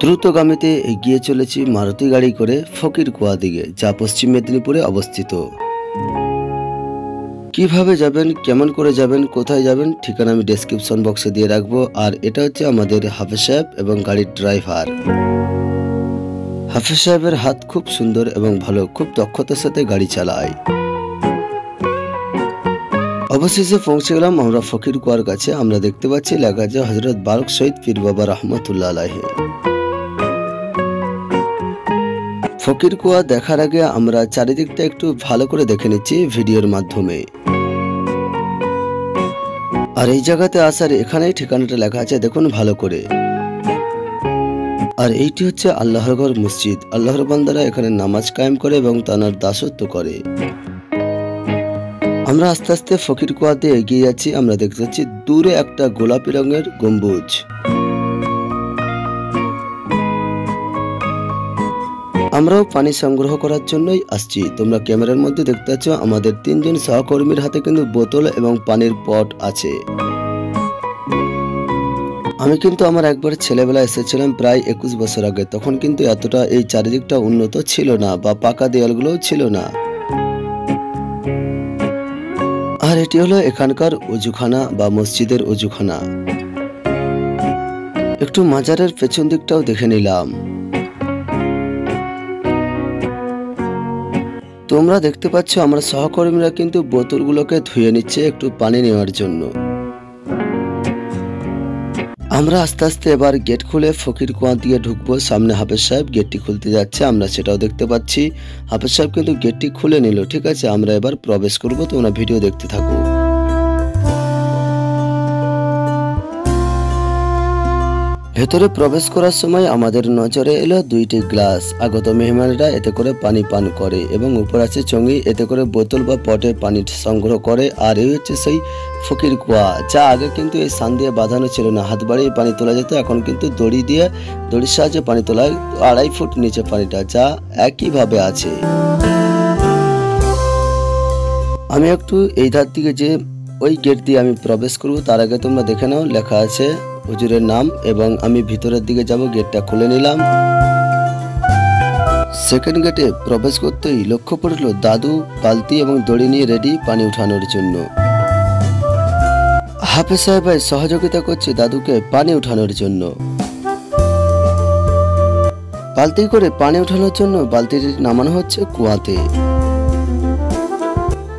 দ্রুতগামীতে এগিয়ে চলেছি মারুতি গাড়ি করে ফকিরকুয়া দিকে, যা পশ্চিম মেদিনীপুরে অবস্থিত। কিভাবে যাবেন, কেমন করে যাবেন, কোথায় যাবেন, ঠিকানা আমি ডেসক্রিপশন বক্সে দিয়ে রাখবো। আর এটা হচ্ছে আমাদের হাফেজ সাহেব এবং গাড়ির ড্রাইভার। হাফেজ সাহেবের হাত খুব সুন্দর এবং ভালো, খুব দক্ষতার সাথে গাড়ি চালায়। অবশেষে পৌঁছে গেলাম আমরা ফকিরকুয়ার কাছে। আমরা দেখতে পাচ্ছি লেখা আছে হযরত বারক শহীদ পীর বাবা রহমতুল্লাহ আলাইহি। ফকিরকুয়া দেখার আগে আমরা চারিদিকটা একটু ভালো করে দেখে নিচ্ছি ভিডিওর মাধ্যমে। আর এই জায়গাতে আসার এখানেই ঠিকানাটা লেখা আছে, দেখুন ভালো করে। আর এইটি হচ্ছে আল্লাহর ঘর মসজিদ। আল্লাহর বান্দারা এখানে নামাজ কায়েম করে এবং তার দাসত্ব করে। আমরা আস্তে আস্তে ফকিরকুয়া দিয়ে এগিয়ে যাচ্ছি। আমরা দেখতে পাচ্ছি দূরে একটা গোলাপি রঙের গম্বুজ। আমরাও পানি সংগ্রহ করার জন্যই আসছি। তোমরা ক্যামেরার মধ্যে দেখতে পাচ্ছ আমাদের 3 জন সহকর্মীর হাতে কিন্তু বোতল এবং পানির পট আছে। আমি কিন্তু আমার একবার ছেলেবেলা এসেছিলাম প্রায় 21 বছর আগে। তখন কিন্তু এতটা এই চারিদিকটা উন্নত ছিল না বা পাকা দেয়ালগুলোও ছিল না। আর এটি হলো এখানকার অজুখানা বা মসজিদের অজুখানা। একটু মাজারের পেছন দিকটাও দেখে নিলাম। তোমরা দেখতে পাচ্ছ আমরা সহকর্মীরা কিন্তু বোতলগুলোকে ধুয়ে নিচ্ছে একটু পানি নেওয়ার জন্য। আমরা আস্তে আস্তে এবার গেট খুলে ফকিরকুয়া দিয়ে ঢুকবো। সামনে হাফেজ সাহেব গেটটি খুলতে যাচ্ছে, আমরা সেটাও দেখতে পাচ্ছি। হাফেজ সাহেব কিন্তু গেটটি খুলে নিল। ঠিক আছে, আমরা এবার প্রবেশ করব। তোমরা ভিডিও দেখতে থাকো। ভেতরে প্রবেশ করার সময় আমাদের নজরে এলো 2টি গ্লাস। আগত মেহমানেরা এতে করে পানি পান করে এবং উপর আছে চঙ্গি, এতে করে বোতল বা পটে পানি সংগ্রহ করে। আর এই হচ্ছে সেই ফকিরকুয়া, যা আগে কিন্তু এই সান দিয়ে বাঁধানো ছিল না, হাত বাড়িয়ে পানি তোলা যেত। এখন কিন্তু দড়ির সাহায্যে পানি তোলা হয়। 2.5 ফুট নিচে পানিটা, যা একইভাবে আছে। আমি একটু এই ধার দিকে যে ওই গেট দিয়ে আমি প্রবেশ করব, তার আগে তোমরা দেখে নাও লেখা আছে হুজুরের নাম এবং আমি ভিতরের দিকে যাব। গেটটা খুলে নিলাম। সেকেন্ড গেটে প্রবেশ করতেই লক্ষ্য পড়ল দাদু বালতি এবং দড়ি নিয়ে রেডি পানি উঠানোর জন্য। হাফেজ সাহেব ভাই সহযোগিতা করছে দাদুকে পানি উঠানোর জন্য। বালতি করে পানি উঠানোর জন্য বালতিটি নামানো হচ্ছে কুয়াতে।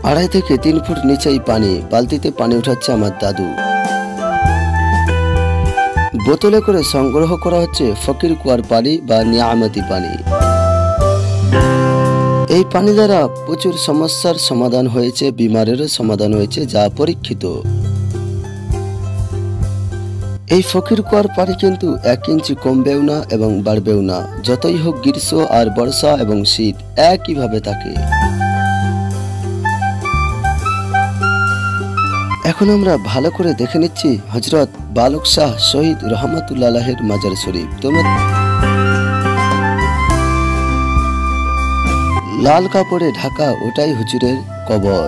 2.5 থেকে 3 ফুট নিচেই পানি। বালতিতে পানি উঠাচ্ছে আমার দাদু। বোতলে করে সংগ্রহ করা হচ্ছে ফকিরকুয়ার পানি বা নিয়ামতি পানি। এই পানি দ্বারা প্রচুর সমস্যার সমাধান হয়েছে, বিমারেরও সমাধান হয়েছে, যা পরীক্ষিত। এই ফকিরকুয়ার পানি কিন্তু 1 ইঞ্চি কমবেও না এবং বাড়বেও না। যতই হোক গ্রীষ্ম আর বর্ষা এবং শীত একইভাবে থাকে। এখন আমরা ভালো করে দেখে নিচ্ছি হযরত বালক শাহ শহীদ রহমতুল্লাহ আলাইহির মাজার শরীফ। লাল কাপড়ে ঢাকা, ওটাই হুজুরের কবর।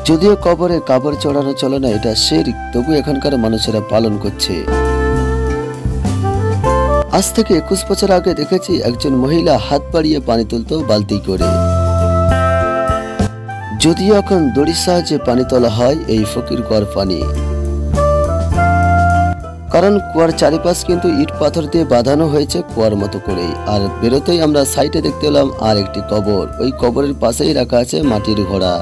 যদিও কবরে কাপড় চড়ানো চলে না, এটা শিরক, তবু এখানকার মানুষেরা পালন করছে। আজ থেকে 21 বছর আগে দেখেছি একজন মহিলা হাত বাড়িয়ে পানি তুলত বালতি করে। যদিও এখন দড়ির সাহায্যে পানি তোলা হয় এই ফকিরকুয়ার পানি, কারণ কুয়ার চারিপাশ কিন্তু ইট পাথর দিয়ে বাঁধানো হয়েছে কুয়ার মতো করেই। আর বেরোতেই আমরা সাইডে দেখতে পেলাম আর একটি কবর। ওই কবরের পাশেই রাখা আছে মাটির ঘোড়া।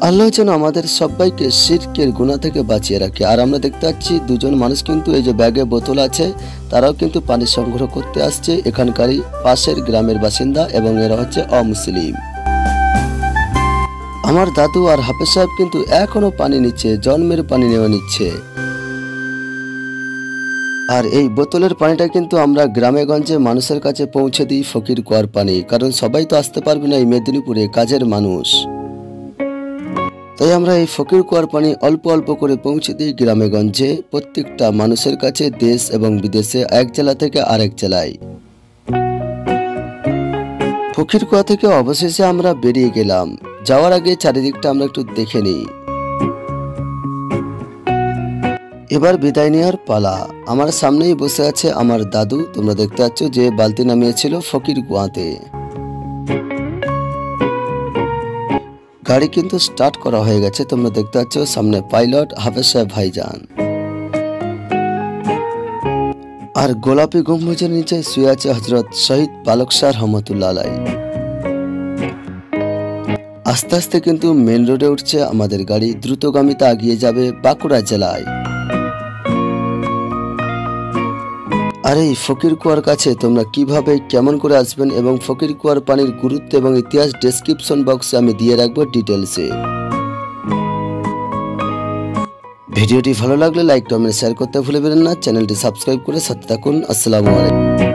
আল্লাহ যেন আমাদের সবাইকে শিরকের গুনাহ থেকে বাঁচিয়ে রাখে। আর আমরা দেখতে পাচ্ছি 2 জন মানুষ কিন্তু এই যে ব্যাগে বোতল আছে, তারাও কিন্তু পানি সংগ্রহ করতে আসছে। এখানকারই পাশের গ্রামের বাসিন্দা এবং এরা হচ্ছে অমুসলিম। আমার দাদু আর হাফেজ সাহেব কিন্তু এখনো পানি নিচ্ছে, জন্মের পানি নেওয়া নিচ্ছে। আর এই বোতলের পানিটা কিন্তু আমরা গ্রামে গঞ্জে মানুষের কাছে পৌঁছে দিই ফকিরকুয়ার পানি, কারণ সবাই তো আসতে পারবে না এই মেদিনীপুরে, কাজের মানুষ। তাই আমরা এই ফকিরকুয়ার পানি অল্প অল্প করে পৌঁছে দিই গ্রামে গঞ্জে, প্রত্যেকটা মানুষের কাছে, দেশ এবং বিদেশে, এক জেলা থেকে আরেক জেলায়। ফকিরকুয়া থেকে অবশেষে আমরা বেরিয়ে গেলাম। যাওয়ার আগে চারিদিকটা আমরা একটু দেখে নিই। এবার বিদায় নেওয়ার পালা। আমার সামনেই বসে আছে আমার দাদু। তোমরা দেখতে পাচ্ছ যে বালতি নামিয়েছিল ফকির কুয়াতে। গাড়ি কিন্তু স্টার্ট করা হয়ে গেছে। তোমরা দেখতে পাচ্ছ সামনে পাইলট হাফেজ সাহেব ভাইজান। আর গোলাপি গম্বুজের নিচে শুয়ে আছে হজরত শহীদ বালক শাহ রহমতুল্লাহ আলাই। আস্তে আস্তে কিন্তু মেন রোডে উঠছে আমাদের গাড়ি, দ্রুতগামিতা এগিয়ে যাবে বাঁকুড়া জেলায়। আর এই ফকির কুয়ার কাছে তোমরা কিভাবে কেমন করে আসবেন এবং ফকির কুয়ার পানির গুরুত্ব এবং ইতিহাস ডেসক্রিপশন বক্সে আমি দিয়ে রাখবো ডিটেলসে। ভিডিওটি ভালো লাগলে লাইক কমেন্ট শেয়ার করতে ভুলবেন না। চ্যানেলটি সাবস্ক্রাইব করে সাথে থাকুন। আসসালামু আলাইকুম।